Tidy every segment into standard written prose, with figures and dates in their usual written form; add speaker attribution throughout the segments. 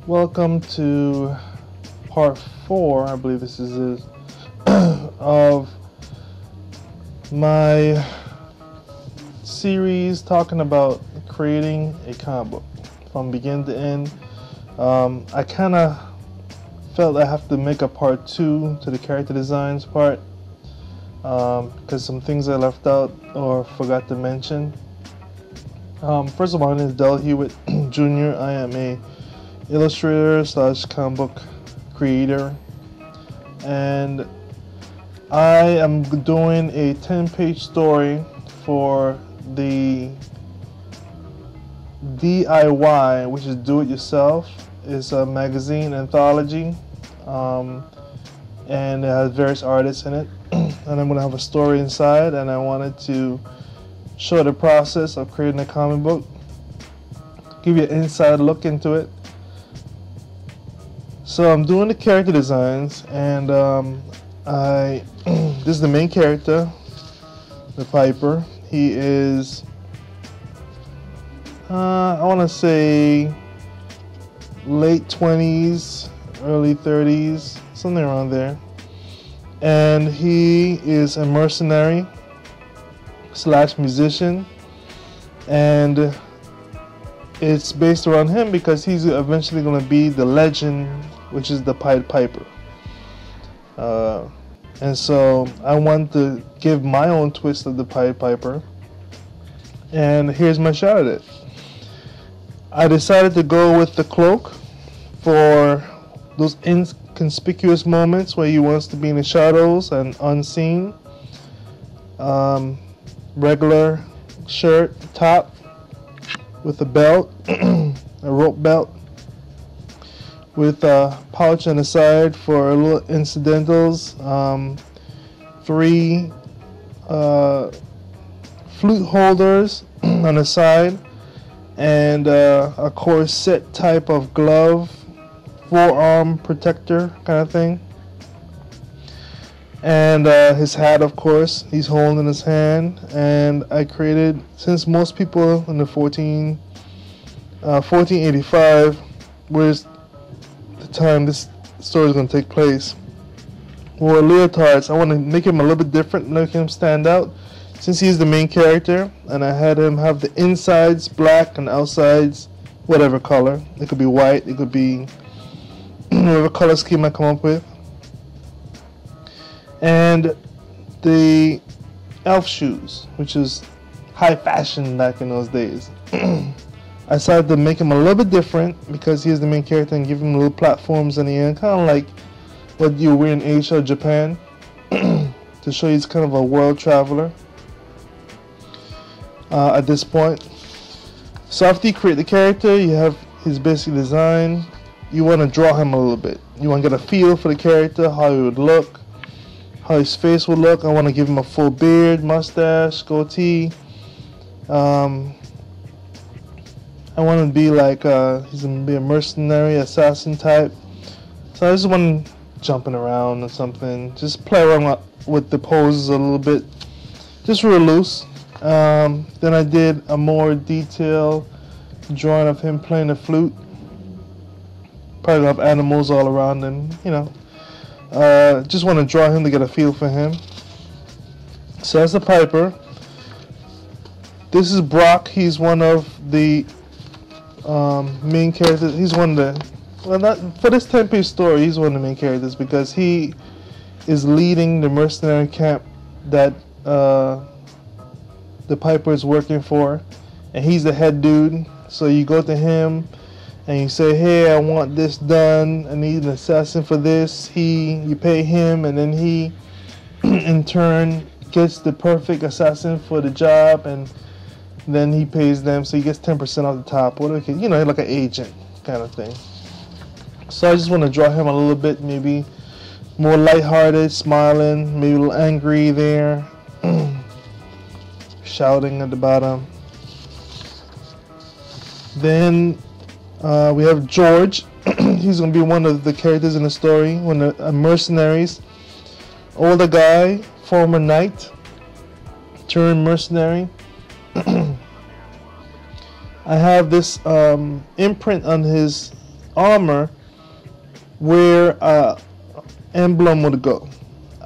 Speaker 1: Welcome to part 4, I believe this is of my series talking about creating a comic book from beginning to end. I kind of felt I have to make a part 2 to the character designs part because some things I left out or forgot to mention. First of all, my name is Hewitt Jr. I am a illustrator / comic book creator, and I am doing a 10-page story for the DIY, which is do it yourself. It's a magazine anthology, and it has various artists in it. And I'm going to have a story inside, and I wanted to show the process of creating a comic book, give you an inside look into it. So I'm doing the character designs, and this is the main character, the Piper. He is, I want to say late 20s, early 30s, something around there. And he is a mercenary / musician, and it's based around him because he's eventually going to be the legend, which is the Pied Piper. And so I want to give my own twist of the Pied Piper, and here's my shot at it. I decided to go with the cloak for those inconspicuous moments where he wants to be in the shadows and unseen. Regular shirt, top, with a belt, a rope belt, with a pouch on the side for little incidentals, 3 flute holders on the side, and a corset type of glove, forearm protector kind of thing. And his hat, of course, he's holding in his hand. And I created, since most people in the 1485 was the time this story is going to take place, wore leotards. I want to make him a little bit different, make him stand out, since he's the main character. And I had him have the insides black and outsides whatever color. It could be white, it could be whatever color scheme I come up with. And the elf shoes, which is high fashion back in those days. I decided to make him a little bit different because he's the main character, and give him little platforms in the end, kind of like what you wear in Asia or Japan, to show he's kind of a world traveler at this point. So after you create the character, you have his basic design. You want to draw him a little bit. You want to get a feel for the character, how he would look, how his face would look. I want to give him a full beard, mustache, goatee. I want to be like he's gonna be a mercenary, assassin type. So I just want him jumping around or something. Just play around with the poses a little bit, just real loose. Then I did a more detailed drawing of him playing the flute. Probably have animals all around him, you know. Just want to draw him to get a feel for him. So that's the Piper. This is Brock. He's one of the main characters. He's one of the, well, not for this 10-page story, he's one of the main characters because he is leading the mercenary camp that the Piper is working for, and he's the head dude. So you go to him and you say, hey, I want this done, I need an assassin for this. You pay him, and then he in turn gets the perfect assassin for the job, and then he pays them, so he gets 10% off the top, whatever, you know, like an agent kind of thing. So I just want to draw him a little bit, maybe more lighthearted, smiling, maybe a little angry there, shouting at the bottom. Then we have George. He's going to be one of the characters in the story, one of the mercenaries. Older guy, former knight, turned mercenary. I have this imprint on his armor where emblem would go.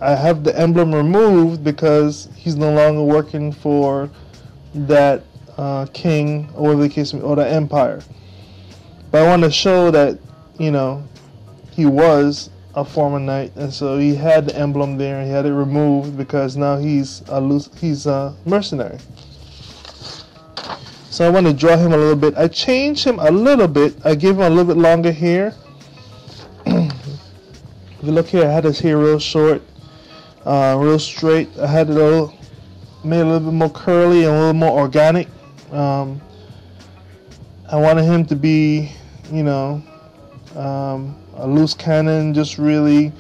Speaker 1: I have the emblem removed because he's no longer working for that king or the case or the empire. But I want to show that, you know, he was a former knight, and so he had the emblem there, and he had it removed because now he's a mercenary. So I want to draw him a little bit. I changed him a little bit. I gave him a little bit longer hair. If you look here, I had his hair real short, real straight. I had it all made a little bit more curly and a little more organic. I wanted him to be, you know, a loose cannon, just really,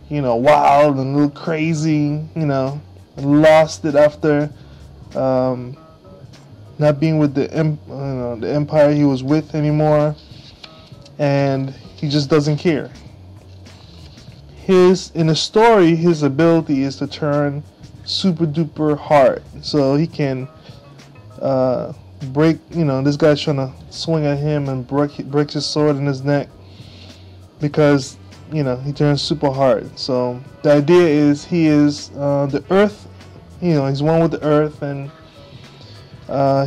Speaker 1: you know, wild and a little crazy, you know. Lost it after not being with the empire he was with anymore, and he just doesn't care. In the story, his ability is to turn super duper hard, so he can break, you know, this guy's trying to swing at him and breaks his sword in his neck because, you know, he turns super hard. So the idea is he is the earth, you know, he's one with the earth, and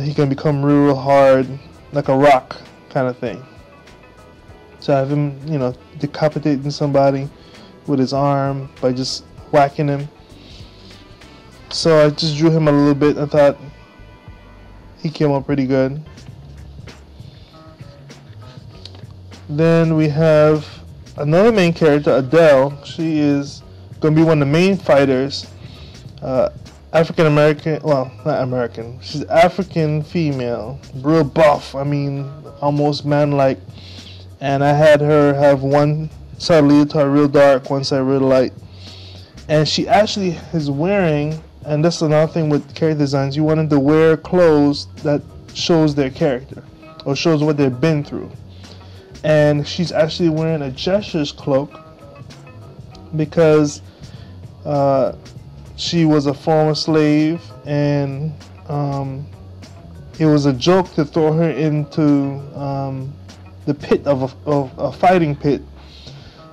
Speaker 1: he can become real hard, like a rock kind of thing. So I have him, you know, decapitating somebody with his arm by just whacking him. So I just drew him a little bit. I thought he came out pretty good. Then we have another main character, Adele. She is going to be one of the main fighters. African American, well, not American. She's African female, real buff. I mean, almost man-like. And I had her have one side leotard real dark, one side real light. And she actually is wearing, and that's another thing with character designs, you want them to wear clothes that shows their character or shows what they've been through. And she's actually wearing a Jester's cloak because she was a former slave, and it was a joke to throw her into the pit of a fighting pit.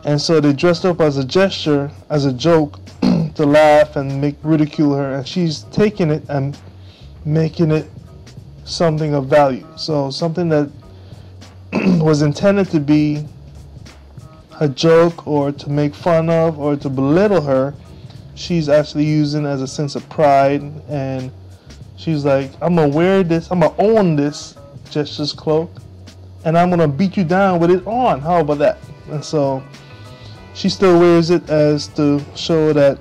Speaker 1: And so they dressed up as a gesture, as a joke, to laugh and ridicule her, and she's taking it and making it something of value. So something that was intended to be a joke or to make fun of or to belittle her, she's actually using as a sense of pride, and she's like, I'm gonna wear this, I'm gonna own this Jester's cloak, and I'm gonna beat you down with it on. How about that? And so she still wears it as to show that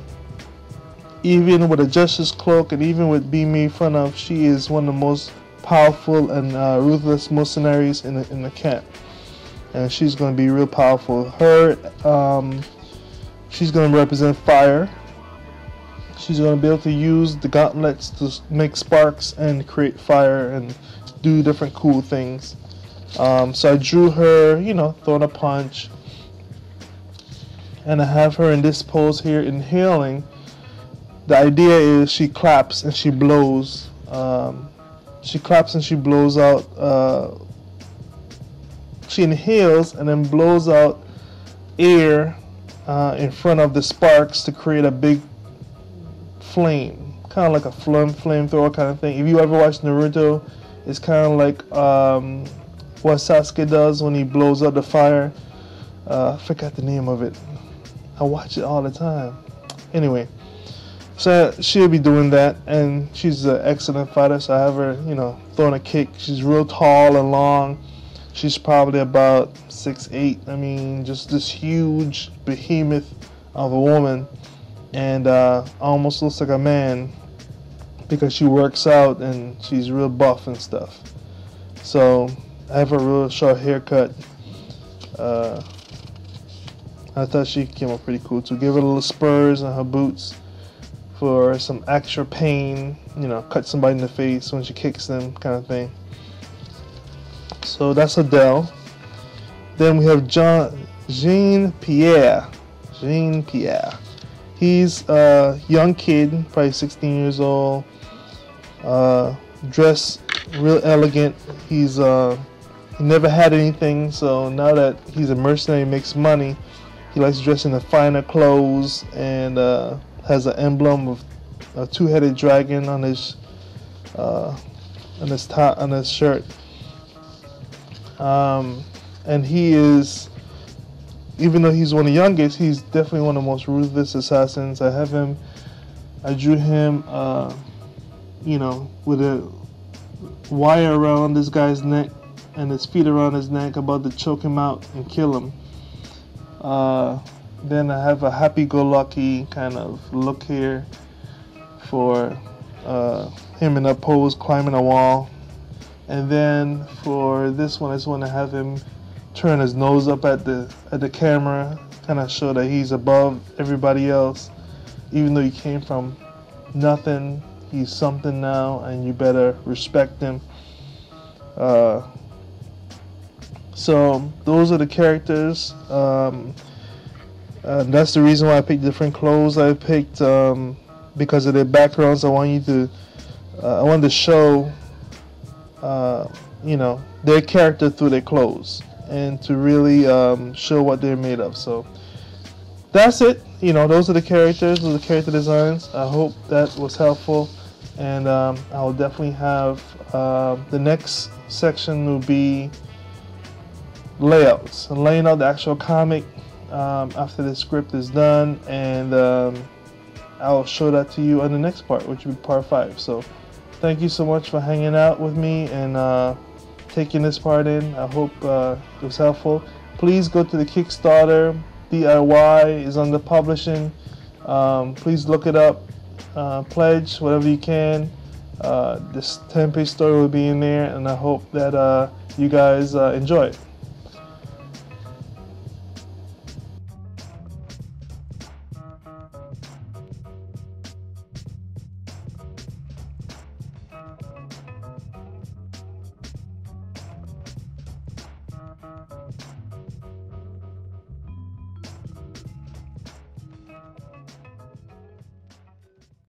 Speaker 1: even with a Jester's cloak and even with being made fun of, she is one of the most powerful and ruthless mercenaries in the camp. And she's going to be real powerful. She's going to represent fire. She's going to be able to use the gauntlets to make sparks and create fire and do different cool things. So I drew her, you know, throwing a punch. And I have her in this pose here, inhaling. The idea is she claps and she blows. She claps and she blows out. She inhales and then blows out air in front of the sparks to create a big flame, kind of like a flamethrower kind of thing. If you ever watch Naruto, it's kind of like what Sasuke does when he blows out the fire. I forgot the name of it. I watch it all the time. Anyway, so she'll be doing that, and she's an excellent fighter. So I have her, you know, throwing a kick. She's real tall and long. She's probably about 6'8". I mean, just this huge behemoth of a woman, and almost looks like a man because she works out and she's real buff and stuff. So I have a real short haircut. I thought she came out pretty cool too. Give her little spurs on her boots for some extra pain, you know, cut somebody in the face when she kicks them, kind of thing. So that's Adele. Then we have Jean-Pierre. Jean-Pierre. He's a young kid, probably 16 years old. Dressed real elegant. He's he never had anything, so now that he's a mercenary, makes money. He likes to dress in the finer clothes and has an emblem of a two-headed dragon on his top on his shirt. And he is, even though he's one of the youngest, he's definitely one of the most ruthless assassins. I drew him, you know, with a wire around this guy's neck and his feet around his neck, about to choke him out and kill him. Then I have a happy-go-lucky kind of look here for him in a pose climbing a wall. And then for this one, I just want to have him turn his nose up at the camera, kind of show that he's above everybody else. Even though he came from nothing, he's something now, and you better respect him. So those are the characters. That's the reason why I picked different clothes. I picked because of their backgrounds. I wanted to show, you know, their character through their clothes, and to really show what they're made of. So that's it. You know, those are the characters. Those are the character designs. I hope that was helpful, and I'll definitely have the next section will be layouts and laying out the actual comic after the script is done, and I'll show that to you on the next part, which will be part 5. So thank you so much for hanging out with me and taking this part in. I hope it was helpful. Please go to the Kickstarter. DIY is under publishing. Please look it up. Pledge whatever you can. This 10-page story will be in there, and I hope that you guys enjoy it.